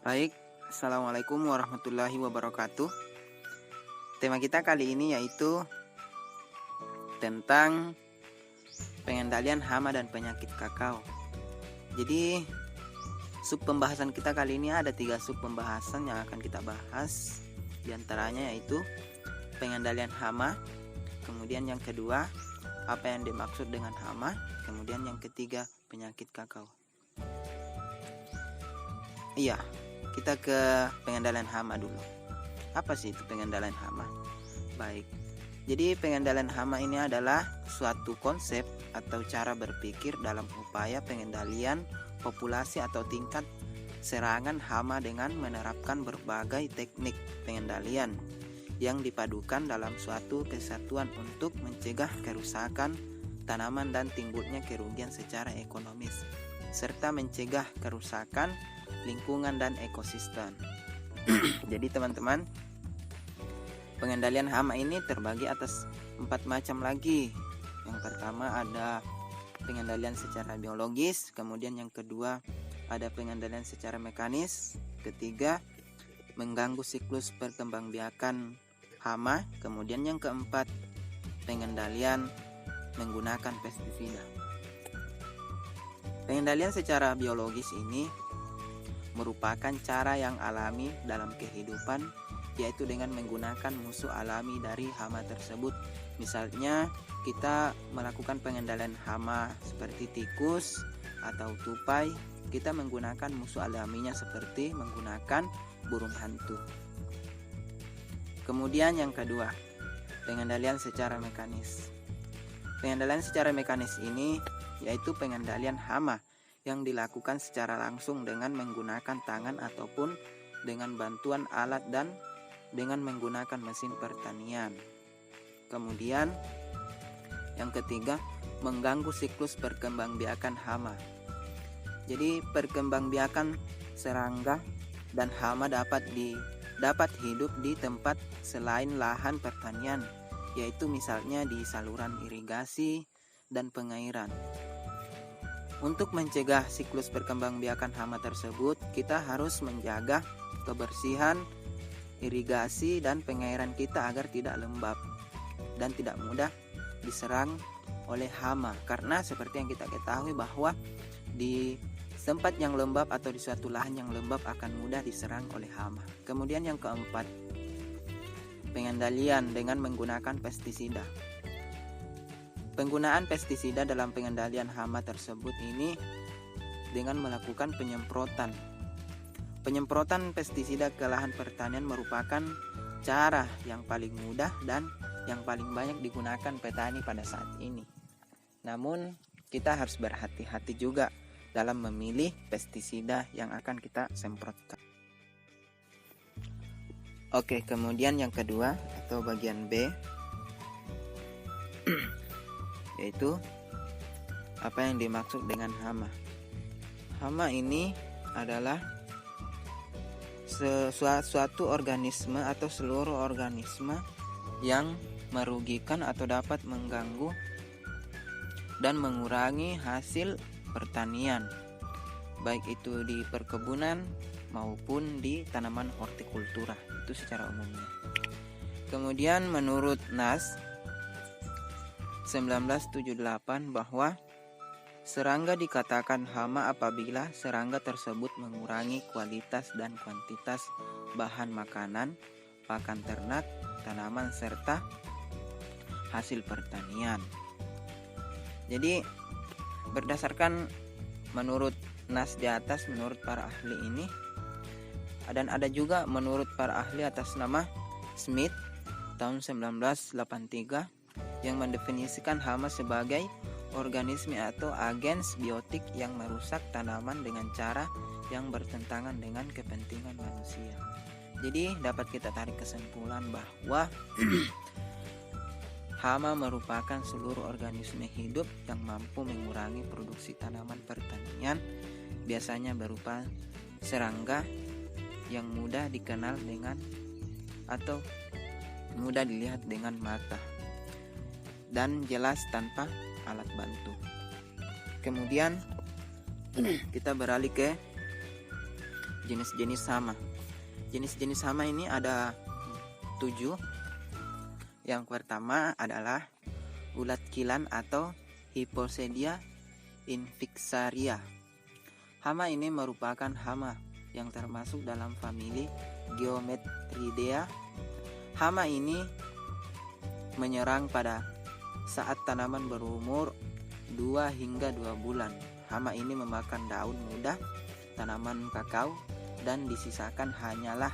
Baik, Assalamualaikum warahmatullahi wabarakatuh. Tema kita kali ini yaitu tentang pengendalian hama dan penyakit kakao. Jadi sub pembahasan kita kali ini ada 3 sub pembahasan yang akan kita bahas. Di antaranya yaitu pengendalian hama, kemudian yang kedua apa yang dimaksud dengan hama, kemudian yang ketiga penyakit kakao. Iya, kita ke pengendalian hama dulu. Apa sih itu pengendalian hama? Baik, jadi pengendalian hama ini adalah suatu konsep atau cara berpikir dalam upaya pengendalian populasi atau tingkat serangan hama dengan menerapkan berbagai teknik pengendalian yang dipadukan dalam suatu kesatuan untuk mencegah kerusakan tanaman dan timbulnya kerugian secara ekonomis, serta mencegah kerusakan lingkungan dan ekosistem. Jadi teman-teman, pengendalian hama ini terbagi atas 4 macam lagi. Yang pertama ada pengendalian secara biologis, kemudian yang kedua ada pengendalian secara mekanis, ketiga mengganggu siklus perkembangbiakan hama, kemudian yang keempat pengendalian menggunakan pestisida. Pengendalian secara biologis ini merupakan cara yang alami dalam kehidupan, yaitu dengan menggunakan musuh alami dari hama tersebut. Misalnya kita melakukan pengendalian hama seperti tikus atau tupai, kita menggunakan musuh alaminya seperti menggunakan burung hantu. Kemudian yang kedua, pengendalian secara mekanis. Pengendalian secara mekanis ini yaitu pengendalian hama yang dilakukan secara langsung dengan menggunakan tangan ataupun dengan bantuan alat dan dengan menggunakan mesin pertanian. Kemudian yang ketiga, mengganggu siklus perkembangbiakan hama. Jadi perkembangbiakan serangga dan hama dapat hidup di tempat selain lahan pertanian, yaitu misalnya di saluran irigasi dan pengairan. Untuk mencegah siklus perkembangbiakan hama tersebut, kita harus menjaga kebersihan irigasi dan pengairan kita agar tidak lembab dan tidak mudah diserang oleh hama. Karena seperti yang kita ketahui bahwa di tempat yang lembab atau di suatu lahan yang lembab akan mudah diserang oleh hama. Kemudian yang keempat, pengendalian dengan menggunakan pestisida. Penggunaan pestisida dalam pengendalian hama tersebut ini dengan melakukan penyemprotan. Penyemprotan pestisida ke lahan pertanian merupakan cara yang paling mudah dan yang paling banyak digunakan petani pada saat ini. Namun kita harus berhati-hati juga dalam memilih pestisida yang akan kita semprotkan. Oke, kemudian yang kedua atau bagian B yaitu apa yang dimaksud dengan hama. Hama ini adalah suatu organisme atau seluruh organisme yang merugikan atau dapat mengganggu dan mengurangi hasil pertanian, baik itu di perkebunan maupun di tanaman hortikultura, itu secara umumnya. Kemudian menurut NAS 1978 bahwa serangga dikatakan hama apabila serangga tersebut mengurangi kualitas dan kuantitas bahan makanan, pakan ternak, tanaman serta hasil pertanian. Jadi berdasarkan menurut NAS di atas, menurut para ahli ini, dan ada juga menurut para ahli atas nama Smith tahun 1983 yang mendefinisikan hama sebagai organisme atau agens biotik yang merusak tanaman dengan cara yang bertentangan dengan kepentingan manusia. Jadi dapat kita tarik kesimpulan bahwa hama merupakan seluruh organisme hidup yang mampu mengurangi produksi tanaman pertanian, biasanya berupa serangga yang mudah dikenal dengan atau mudah dilihat dengan mata dan jelas tanpa alat bantu. Kemudian kita beralih ke jenis-jenis hama. Jenis-jenis hama ini ada 7. Yang pertama adalah ulat kilan atau Hipposedia invixaria. Hama ini merupakan hama yang termasuk dalam famili Geometridea. Hama ini menyerang pada saat tanaman berumur 2 hingga 2 bulan. Hama ini memakan daun muda tanaman kakao dan disisakan hanyalah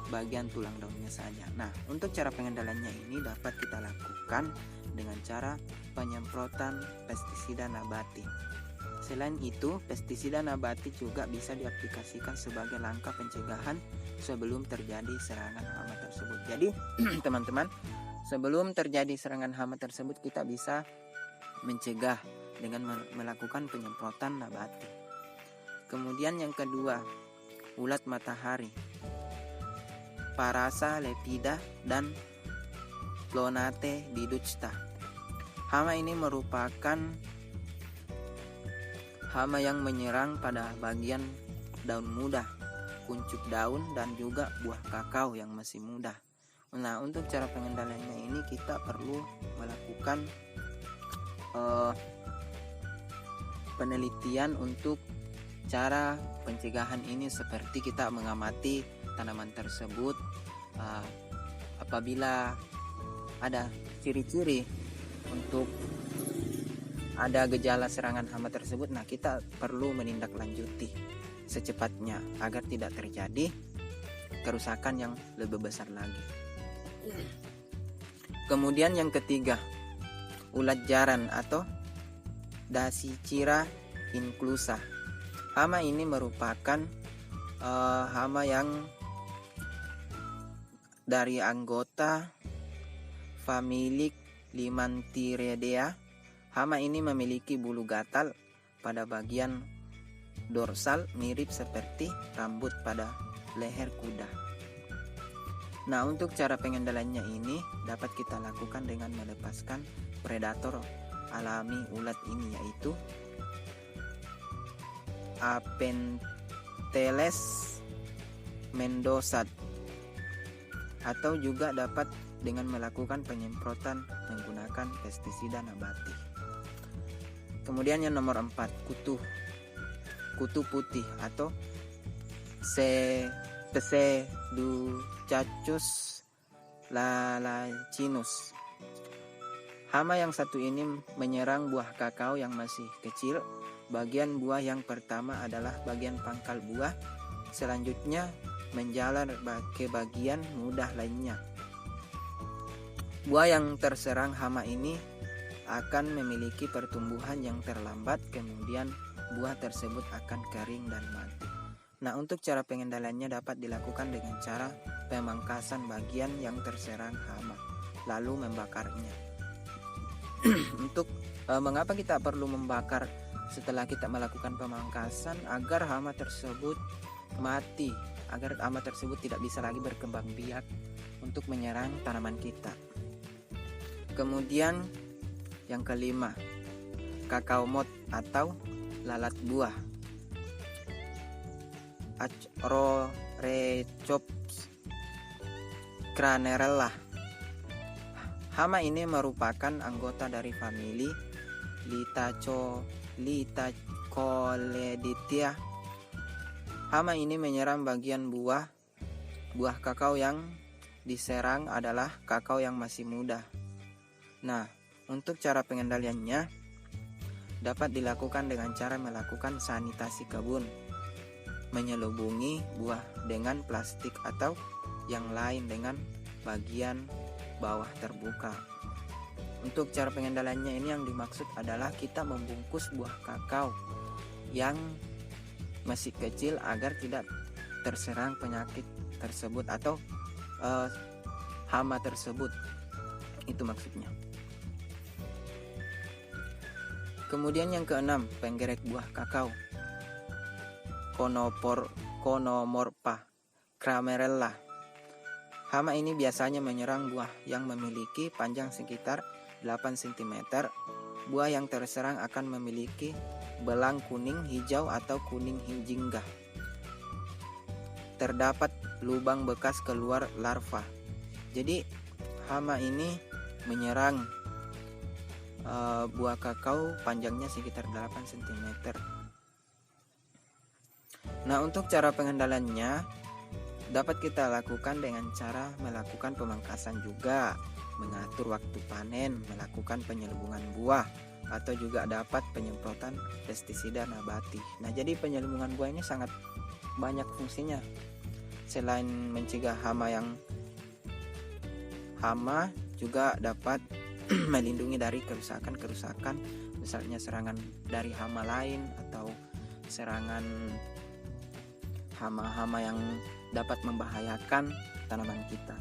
bagian tulang daunnya saja. Nah, untuk cara pengendaliannya ini dapat kita lakukan dengan cara penyemprotan pestisida nabati. Selain itu, pestisida nabati juga bisa diaplikasikan sebagai langkah pencegahan sebelum terjadi serangan hama tersebut. Jadi, teman-teman, sebelum terjadi serangan hama tersebut kita bisa mencegah dengan melakukan penyemprotan nabati. Kemudian yang kedua, ulat matahari. Parasa lepida dan Clonate diducta. Hama ini merupakan hama yang menyerang pada bagian daun muda, kuncup daun, dan juga buah kakao yang masih muda. Nah, untuk cara pengendaliannya ini kita perlu melakukan penelitian untuk cara pencegahan ini, seperti kita mengamati tanaman tersebut. Apabila ada ciri-ciri untuk ada gejala serangan hama tersebut, nah kita perlu menindaklanjuti secepatnya agar tidak terjadi kerusakan yang lebih besar lagi. Kemudian yang ketiga, ulat jaran atau Dasycira inclusa. Hama ini merupakan hama yang dari anggota famili Limanthieridae. Hama ini memiliki bulu gatal pada bagian dorsal mirip seperti rambut pada leher kuda. Nah, untuk cara pengendaliannya ini dapat kita lakukan dengan melepaskan predator alami ulat ini, yaitu Apenteles mendosat, atau juga dapat dengan melakukan penyemprotan menggunakan pestisida nabati. Kemudian yang nomor 4, kutu putih atau Pseudochacus lalacinus. Hama yang satu ini menyerang buah kakao yang masih kecil. Bagian buah yang pertama adalah bagian pangkal buah, selanjutnya menjalar ke bagian mudah lainnya. Buah yang terserang hama ini akan memiliki pertumbuhan yang terlambat, kemudian buah tersebut akan kering dan mati. Nah, untuk cara pengendaliannya dapat dilakukan dengan cara pemangkasan bagian yang terserang hama, lalu membakarnya. Untuk mengapa kita perlu membakar setelah kita melakukan pemangkasan? Agar hama tersebut mati, agar hama tersebut tidak bisa lagi berkembang biak untuk menyerang tanaman kita. Kemudian yang kelima, kakao moth atau lalat buah, Achrorechops cranerella. Hama ini merupakan anggota dari famili Litacoledidae. Hama ini menyerang bagian buah kakao. Yang diserang adalah kakao yang masih muda. Nah, untuk cara pengendaliannya dapat dilakukan dengan cara melakukan sanitasi kebun, menyelubungi buah dengan plastik atau yang lain dengan bagian bawah terbuka. Untuk cara pengendaliannya ini yang dimaksud adalah kita membungkus buah kakao yang masih kecil agar tidak terserang penyakit tersebut atau hama tersebut. Itu maksudnya. Kemudian yang keenam, penggerek buah kakao, Conomorpha cramerella. Hama ini biasanya menyerang buah yang memiliki panjang sekitar 8 cm. Buah yang terserang akan memiliki belang kuning, hijau, atau kuning jingga. terdapat lubang bekas keluar larva. Jadi hama ini menyerang buah kakao panjangnya sekitar 8 cm. Nah, untuk cara pengendaliannya dapat kita lakukan dengan cara melakukan pemangkasan juga, mengatur waktu panen, melakukan penyelubungan buah, atau juga dapat penyemprotan pestisida nabati. Nah, jadi penyelubungan buah ini sangat banyak fungsinya. Selain mencegah hama juga dapat melindungi dari kerusakan-kerusakan, misalnya serangan dari hama lain atau serangan hama-hama yang dapat membahayakan tanaman kita.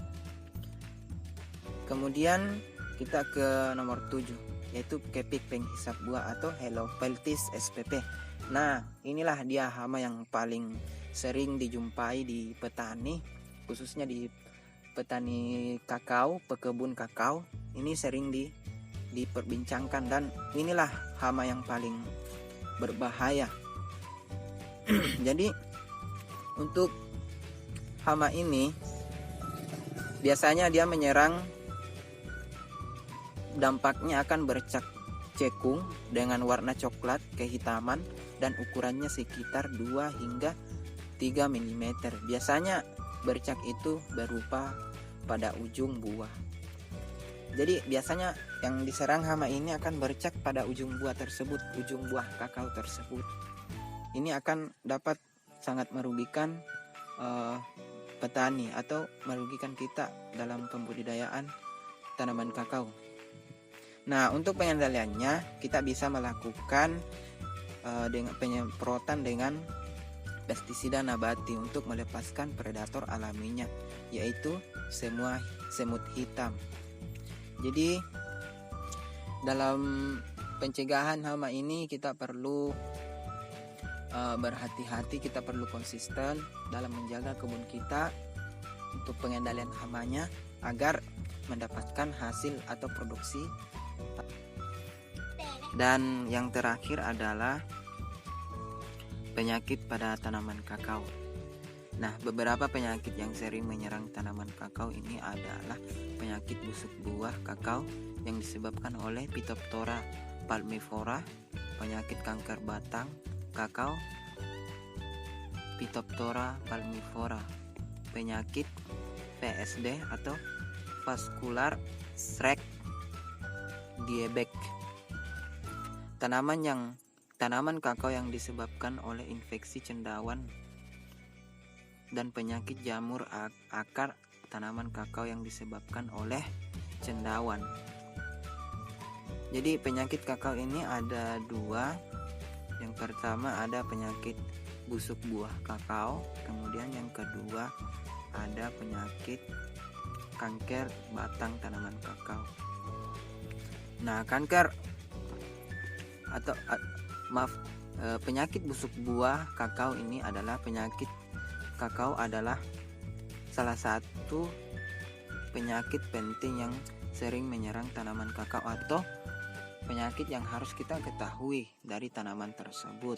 Kemudian kita ke nomor 7, yaitu kepik penghisap buah atau Helopeltis spp. Nah, inilah dia hama yang paling sering dijumpai di petani, khususnya di petani kakao, pekebun kakao. Ini sering diperbincangkan, dan inilah hama yang paling berbahaya. Jadi untuk hama ini biasanya dia menyerang, dampaknya akan bercak cekung dengan warna coklat kehitaman dan ukurannya sekitar 2 hingga 3 mm. Biasanya bercak itu berupa pada ujung buah. Jadi biasanya yang diserang hama ini akan bercak pada ujung buah tersebut, ujung buah kakao tersebut. Ini akan dapat sangat merugikan petani atau merugikan kita dalam pembudidayaan tanaman kakao. Nah, untuk pengendaliannya kita bisa melakukan dengan penyemprotan dengan pestisida nabati untuk melepaskan predator alaminya, yaitu semut hitam. Jadi dalam pencegahan hama ini kita perlu berhati-hati, kita perlu konsisten dalam menjaga kebun kita untuk pengendalian hamanya agar mendapatkan hasil atau produksi. Dan yang terakhir adalah penyakit pada tanaman kakao. Nah, beberapa penyakit yang sering menyerang tanaman kakao ini adalah penyakit busuk buah kakao yang disebabkan oleh Phytophthora palmivora, penyakit kanker batang kakao Phytophthora palmivora, penyakit VSD atau vascular streak dieback, tanaman kakao yang disebabkan oleh infeksi cendawan, dan penyakit jamur akar tanaman kakao yang disebabkan oleh cendawan. Jadi penyakit kakao ini ada 2. Yang pertama ada penyakit busuk buah kakao, kemudian yang kedua ada penyakit kanker batang tanaman kakao. Nah, penyakit busuk buah kakao ini adalah penyakit kakao adalah salah satu penyakit penting yang sering menyerang tanaman kakao atau penyakit yang harus kita ketahui dari tanaman tersebut.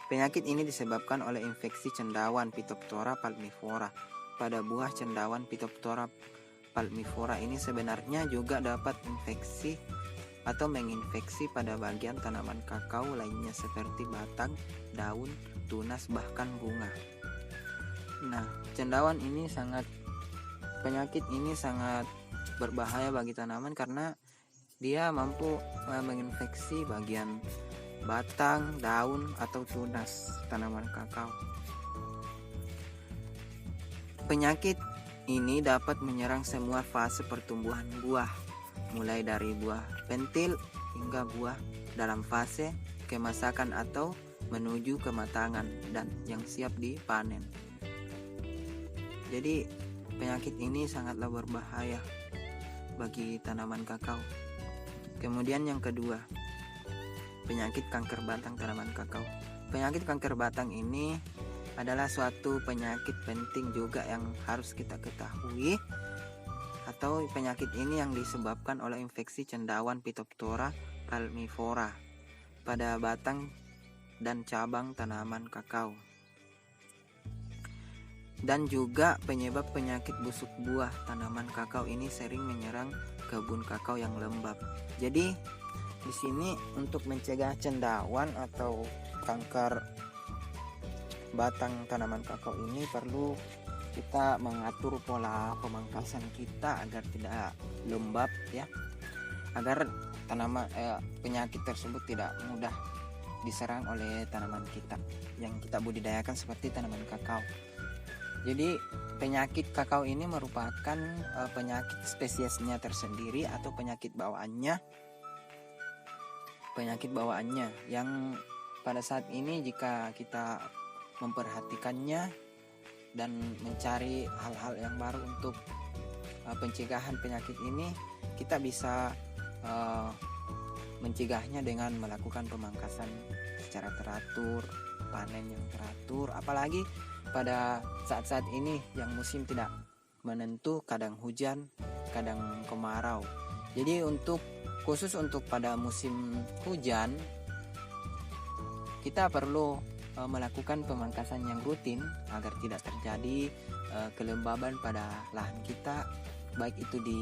Penyakit ini disebabkan oleh infeksi cendawan Phytophthora palmivora. Pada buah cendawan Phytophthora palmivora ini sebenarnya juga dapat infeksi atau menginfeksi pada bagian tanaman kakao lainnya seperti batang, daun, tunas, bahkan bunga. Nah, penyakit ini sangat berbahaya bagi tanaman karena dia mampu menginfeksi bagian batang, daun, atau tunas tanaman kakao. Penyakit ini dapat menyerang semua fase pertumbuhan buah, mulai dari buah pentil hingga buah dalam fase kemasakan atau menuju kematangan dan yang siap dipanen. Jadi penyakit ini sangatlah berbahaya bagi tanaman kakao. Kemudian yang kedua, penyakit kanker batang tanaman kakao. Penyakit kanker batang ini adalah suatu penyakit penting juga yang harus kita ketahui, atau penyakit ini yang disebabkan oleh infeksi cendawan Phytophthora palmivora pada batang dan cabang tanaman kakao. dan juga penyebab penyakit busuk buah tanaman kakao ini sering menyerang kebun kakao yang lembab. Jadi di sini untuk mencegah cendawan atau kanker batang tanaman kakao ini perlu kita mengatur pola pemangkasan kita agar tidak lembab ya, agar tanaman penyakit tersebut tidak mudah diserang oleh tanaman kita yang kita budidayakan seperti tanaman kakao. Jadi penyakit kakao ini merupakan penyakit spesiesnya tersendiri atau penyakit bawaannya yang pada saat ini jika kita memperhatikannya dan mencari hal-hal yang baru untuk pencegahan penyakit ini, kita bisa mencegahnya dengan melakukan pemangkasan secara teratur, panen yang teratur, apalagi pada saat-saat ini yang musim tidak menentu, kadang hujan, kadang kemarau. Jadi khusus untuk pada musim hujan, kita perlu melakukan pemangkasan yang rutin agar tidak terjadi kelembaban pada lahan kita, baik itu di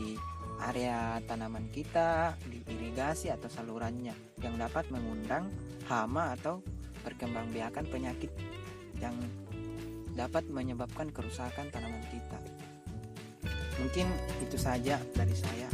area tanaman kita, di irigasi atau salurannya, yang dapat mengundang hama atau perkembangbiakan penyakit yang dapat menyebabkan kerusakan tanaman kita. Mungkin itu saja dari saya.